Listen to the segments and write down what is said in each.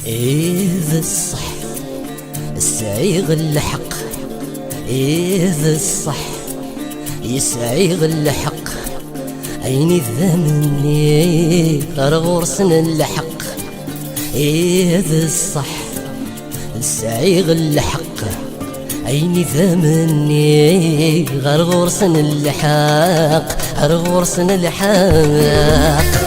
إذا الصح السعيغ الحق، إذا الصح يسعيغ الحق، عيني ذمني غرغرسن الحق. إذا الصح السعيغ الحق، عيني ذمني غرغرسن الحق، غرغرسن الحق.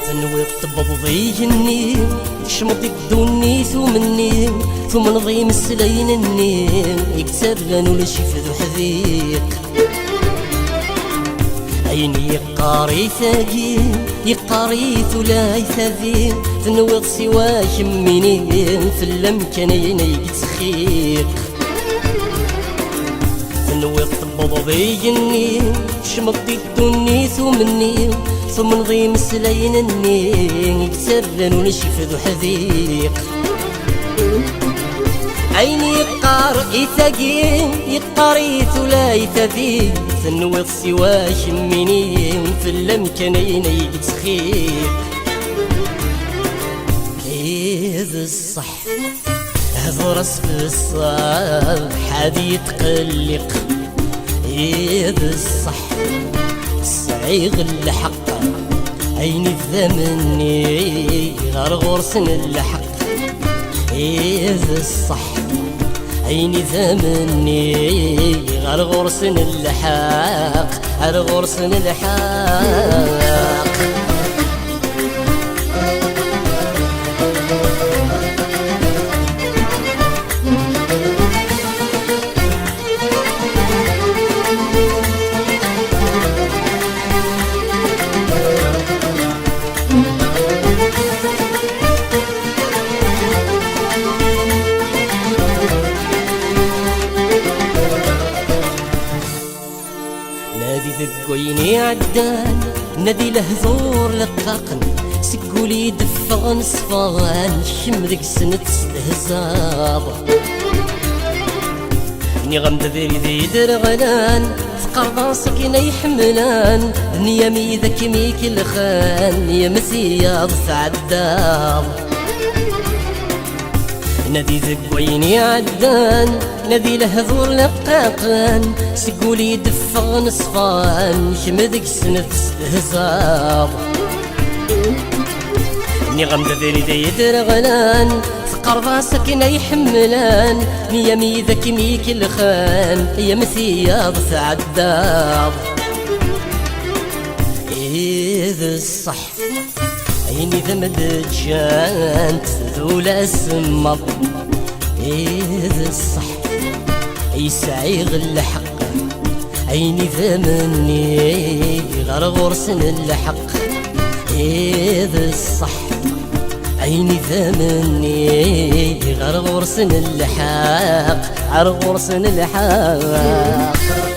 تنوي الطب ضيجني شمط يدوني ثمني ثم نضيم السلين النيم يكترن ولا شي فذو حذيق. عيني يقاري ثاقي يقاري ثلاث ثاذيق، تنوي سوا شميني في اللمكان عيني يتخيق. تنوي الطب ضيجني شمط يدوني ثمني ثم نضيم السلين النين يكسرن ونشف ذو حذيق. عيني يقارئ ثقيل يقاري ثلاث ذيق، تنوي سوا شميني في اللمكان عيني يتخيق. إذا الصح هضرس في الصبح حادي يتقلق. إذا الصح السعيغ الحق، عيني ذمني غرغرسن الحق. إذا الصح عيني ذمني غرغرسن الحق، غرغرسن الحق. نادي ذقويني عدان نادي لهزور لقاقن، سقولي دفغن صفان شم ذيك السنة استهزاض. ني غمد ذري ذي درغلان فقر سكينة يحملان، نيامي ذاك ميك الخان يا مسياض سعداض. نادي ذقويني عدان نادي لهذور لقاقان، سقولي دفغن صفان شمذك سنة استهزاض. ني غمد ذري ذي درغلان فقر سكينة يحملان، نيامي ذاك ميك الخان يا مسياض سعداض. إذا الصح عيني ذمد جانت ذولا سمض. إذا الصح يسعيغ الحق، عيني ذمني غرغرسن الحق. إذا الصح عيني ذمني غرغرسن الحق، غرغرسن الحق.